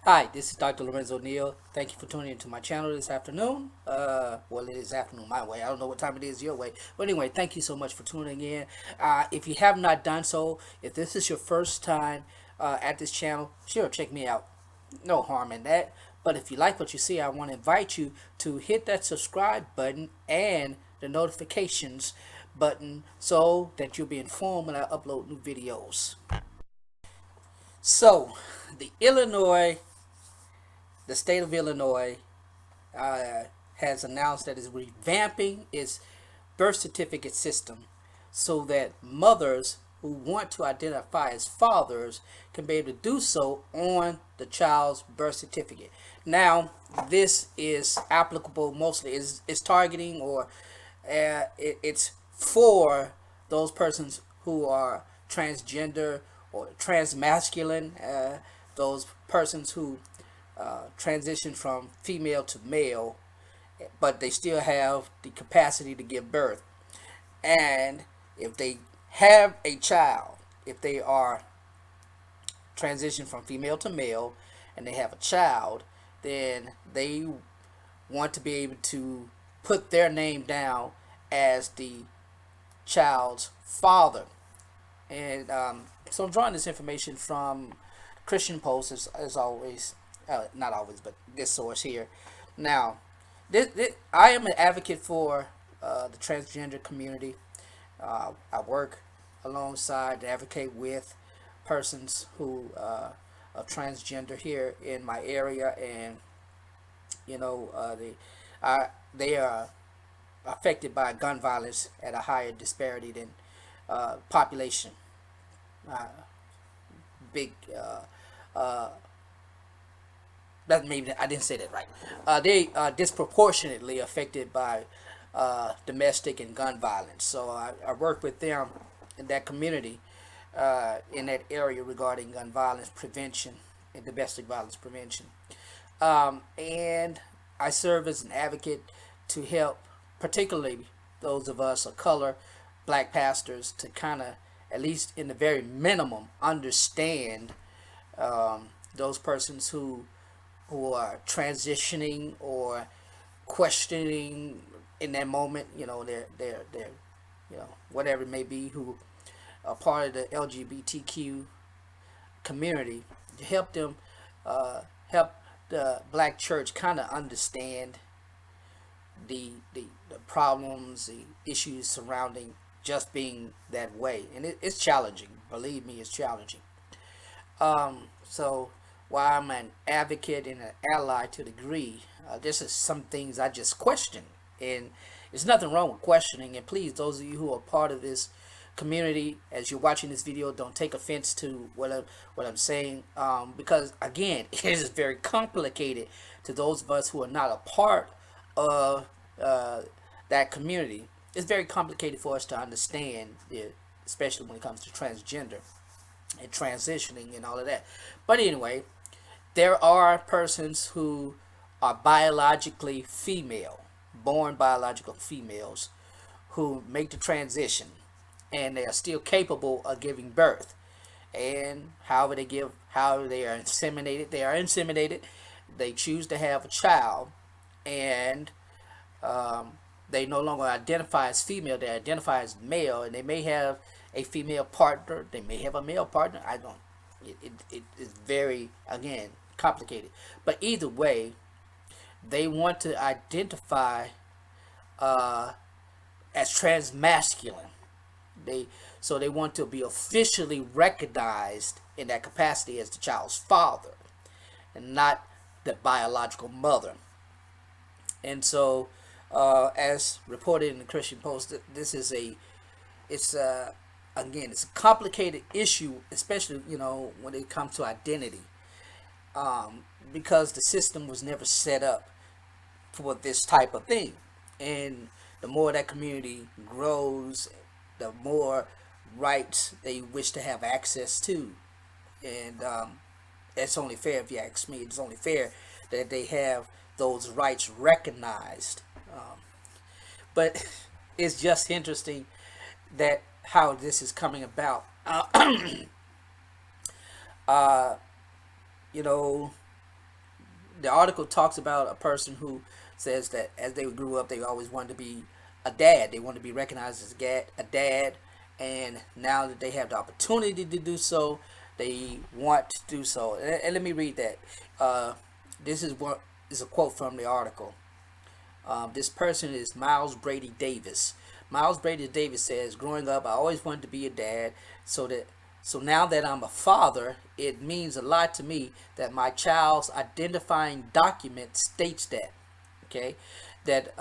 Hi, this is Dr. Lorenzo Neal. Thank you for tuning into my channel this afternoon. Well, it is afternoon my way. I don't know what time it is your way. But anyway, thank you so much for tuning in. If you have not done so, if this is your first time at this channel, sure, check me out. No harm in that. But if you like what you see, I want to invite you to hit that subscribe button and the notifications button so that you'll be informed when I upload new videos. So, the Illinois the state of Illinois uh, has announced that it's revamping its birth certificate system so that mothers who want to identify as fathers can be able to do so on the child's birth certificate. Now, this is applicable mostly, is targeting or it's for those persons who are transgender or transmasculine, those persons who transition from female to male, but they still have the capacity to give birth. And if they have a child, if they are transitioned from female to male and they have a child, then they want to be able to put their name down as the child's father. And so I'm drawing this information from Christian Post as always, not always, but this source here. Now, I am an advocate for the transgender community. I work alongside, advocate with persons who are transgender here in my area, and you know they are affected by gun violence at a higher disparity than population. Uh, big uh, that maybe I didn't say that right. They are disproportionately affected by domestic and gun violence. So I work with them in that community, in that area regarding gun violence prevention and domestic violence prevention. And I serve as an advocate to help, particularly those of us of color, black pastors, to kind of, at least in the very minimum, understand those persons who are transitioning or questioning in that moment, they're whatever it may be, who are part of the LGBTQ community, to help them, help the black church kind of understand the problems, the issues surrounding just being that way. And it's challenging. Believe me, it's challenging. So while I'm an advocate and an ally to the degree, this is some things I just question. And there's nothing wrong with questioning. And please, those of you who are part of this community, as you're watching this video, don't take offense to what I'm saying, because again, it is very complicated to those of us who are not a part of that community. It's very complicated for us to understand, especially when it comes to transgender and transitioning and all of that. But anyway, there are persons who are biologically female, born biological females, who make the transition and they are still capable of giving birth. And however they are inseminated, they choose to have a child, and they no longer identify as female, they identify as male, and they may have a female partner, they may have a male partner. I don't, it is very, again, complicated. But either way, they want to identify as transmasculine. They want to be officially recognized in that capacity as the child's father and not the biological mother. And so, as reported in the Christian Post, this is it's again, it's a complicated issue, especially when it comes to identity, because the system was never set up for this type of thing. And the more that community grows, the more rights they wish to have access to. And it's only fair, if you ask me, it's only fair that they have those rights recognized. But it's just interesting that how this is coming about. uh, you know, the article talks about a person who says that as they grew up, they always wanted to be a dad. They wanted to be recognized as a dad, and now that they have the opportunity to do so, they want to do so. And let me read that. This is a quote from the article. This person is Miles Brady Davis. Miles Brady Davis says, "Growing up, I always wanted to be a dad, so now that I'm a father, it means a lot to me that my child's identifying document states that." Okay, that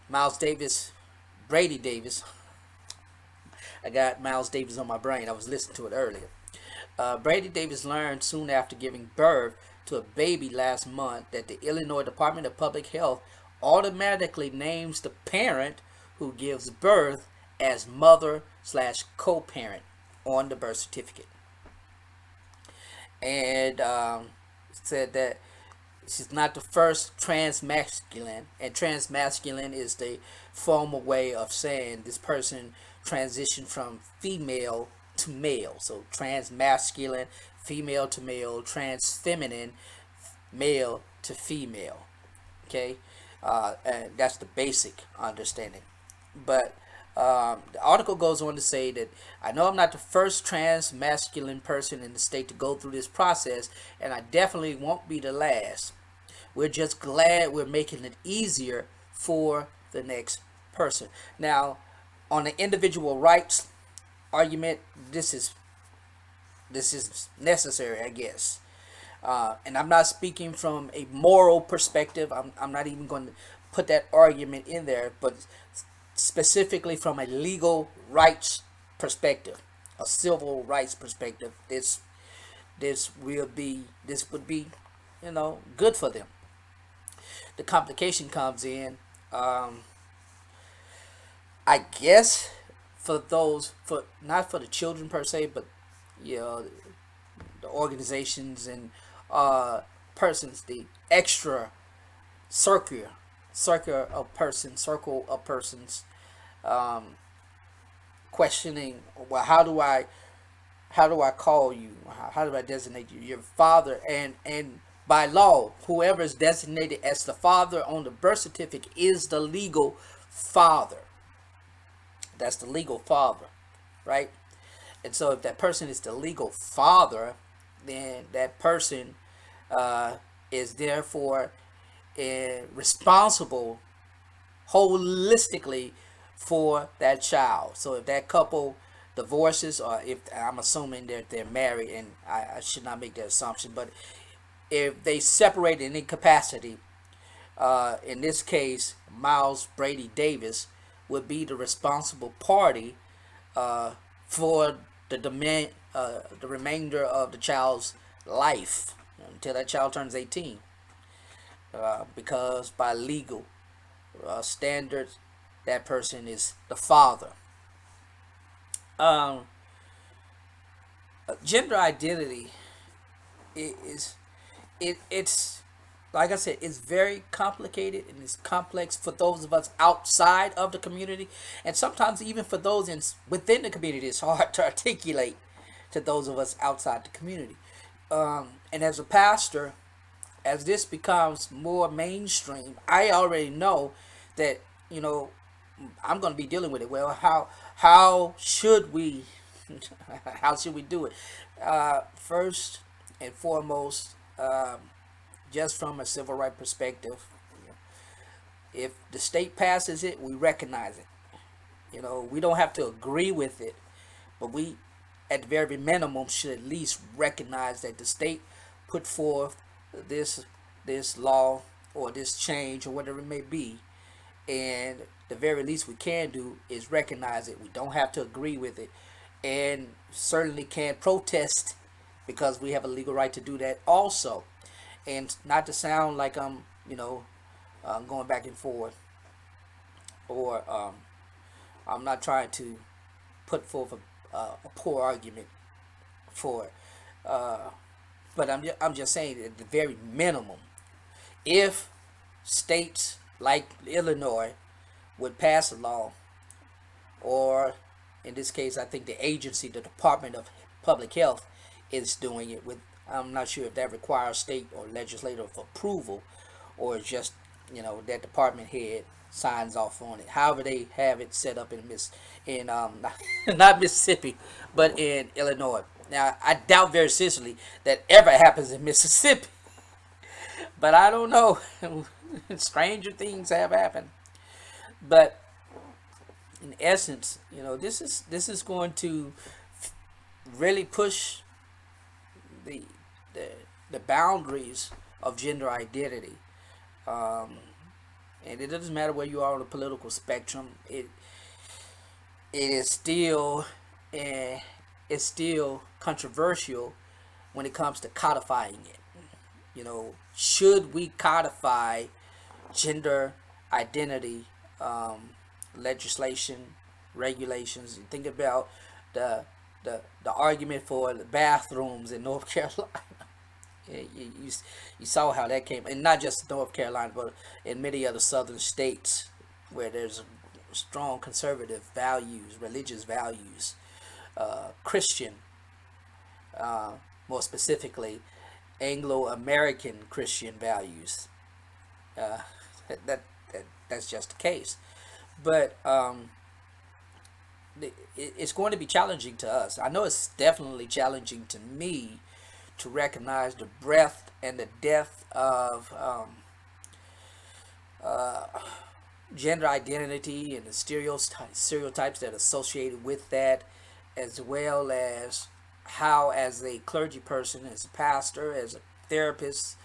Miles Davis, Brady Davis. I got Miles Davis on my brain. I was listening to it earlier. Brady Davis learned soon after giving birth to a baby last month that the Illinois Department of Public Health automatically names the parent who gives birth as mother/co-parent on the birth certificate. And said that she's not the first transmasculine, and transmasculine is the formal way of saying this person transitioned from female to male. So transmasculine, female to male, transfeminine, male to female. Okay, and that's the basic understanding. But the article goes on to say that I know I'm not the first trans masculine person in the state to go through this process, and I definitely won't be the last. We're just glad we're making it easier for the next person. Now, on the individual rights argument, this is necessary, I guess. And I'm not speaking from a moral perspective. I'm not even going to put that argument in there, but specifically from a legal rights perspective, a civil rights perspective, this would be, good for them. The complication comes in, I guess, for those, for not for the children per se, but the organizations and persons, the extra circle of persons, questioning, well, how do I call you? How do I designate you? Your father, and by law, whoever is designated as the father on the birth certificate is the legal father. That's the legal father, right? And so if that person is the legal father, then that person is therefore responsible holistically for that child. So if that couple divorces, or if I'm assuming that they're married, and I should not make that assumption, but if they separate in any capacity, in this case, Miles Brady Davis would be the responsible party for the remainder of the child's life until that child turns 18, because by legal standards, that person is the father. Gender identity it's like I said, it's very complicated and it's complex for those of us outside of the community, and sometimes even for those within the community, it's hard to articulate to those of us outside the community. And as a pastor, as this becomes more mainstream, I already know that I'm going to be dealing with it. Well, how should we how should we do it? First and foremost, just from a civil rights perspective, if the state passes it, we recognize it. We don't have to agree with it, but we, at the very minimum, should at least recognize that the state put forth this law or this change or whatever it may be, and the very least we can do is recognize it. We don't have to agree with it, and certainly can protest, because we have a legal right to do that also. And not to sound like I'm going back and forth, or I'm not trying to put forth a poor argument for it, but I'm just saying that at the very minimum, if states like Illinois would pass a law, or in this case, I think the agency, the Department of Public Health, is doing it with I'm not sure if that requires state or legislative approval, or just, that department head signs off on it. However, they have it set up in not Mississippi, but in Illinois. Now, I doubt very seriously that ever happens in Mississippi, but I don't know. Stranger things have happened. But in essence, this is going to really push the the, the boundaries of gender identity. Um, and it doesn't matter where you are on the political spectrum. It is still uh, it's still controversial when it comes to codifying it. Should we codify gender identity legislation, regulations? You think about the the argument for the bathrooms in North Carolina. You saw how that came, and not just North Carolina, but in many other southern states where there's strong conservative values, religious values, Christian, uh, more specifically, Anglo-American Christian values. Uh, that's just the case. But it's going to be challenging to us. I know it's definitely challenging to me to recognize the breadth and the depth of uh, gender identity and the stereotypes that are associated with that, as well as how, as a clergy person, as a pastor, as a therapist,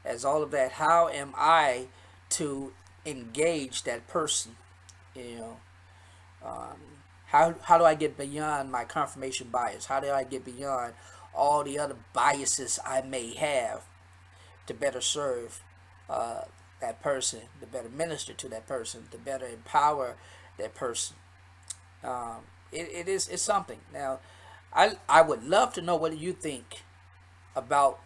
as all of that, how am I to engage that person? You know, um, how do I get beyond my confirmation bias? How do I get beyond all the other biases I may have to better serve uh, that person, to better minister to that person, to better empower that person? It's something. Now, I would love to know what you think about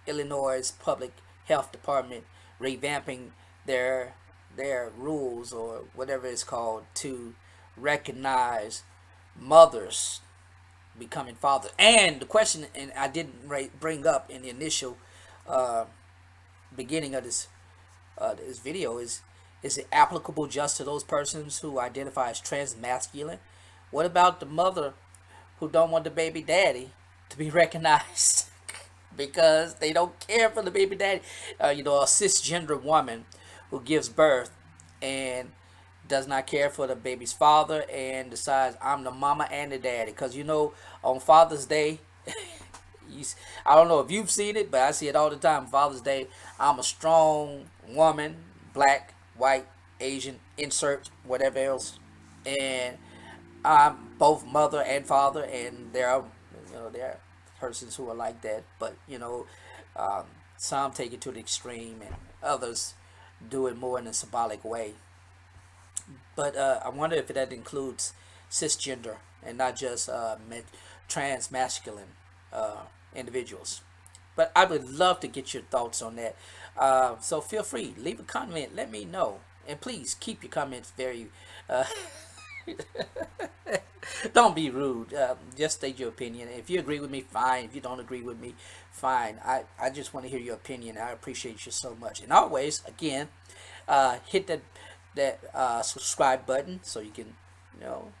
Illinois' public health department revamping their rules, or whatever it's called, to recognize mothers becoming fathers. And the question, and I didn't bring up in the initial uh, beginning of this video, is it applicable just to those persons who identify as transmasculine? What about the mother who don't want the baby daddy to be recognized because they don't care for the baby daddy? A cisgender woman who gives birth and does not care for the baby's father and decides, I'm the mama and the daddy. Because on Father's Day, I don't know if you've seen it, but I see it all the time. Father's Day, I'm a strong woman, black, white, Asian, insert whatever else, and I'm both mother and father. And there are persons who are like that, but um, some take it to the extreme, and others do it more in a symbolic way. But I wonder if that includes cisgender and not just transmasculine uh, individuals. But I would love to get your thoughts on that. So feel free, leave a comment, let me know. And please keep your comments very... Uh, don't be rude. Just state your opinion. If you agree with me, fine. If you don't agree with me, fine. I just want to hear your opinion. I appreciate you so much. And always, again, hit that subscribe button so you can,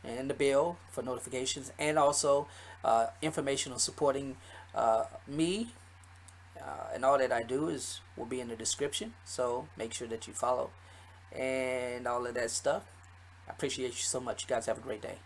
and the bell for notifications, and also information on supporting me, and all that I do will be in the description. So make sure that you follow and all of that stuff. I appreciate you so much. You guys have a great day.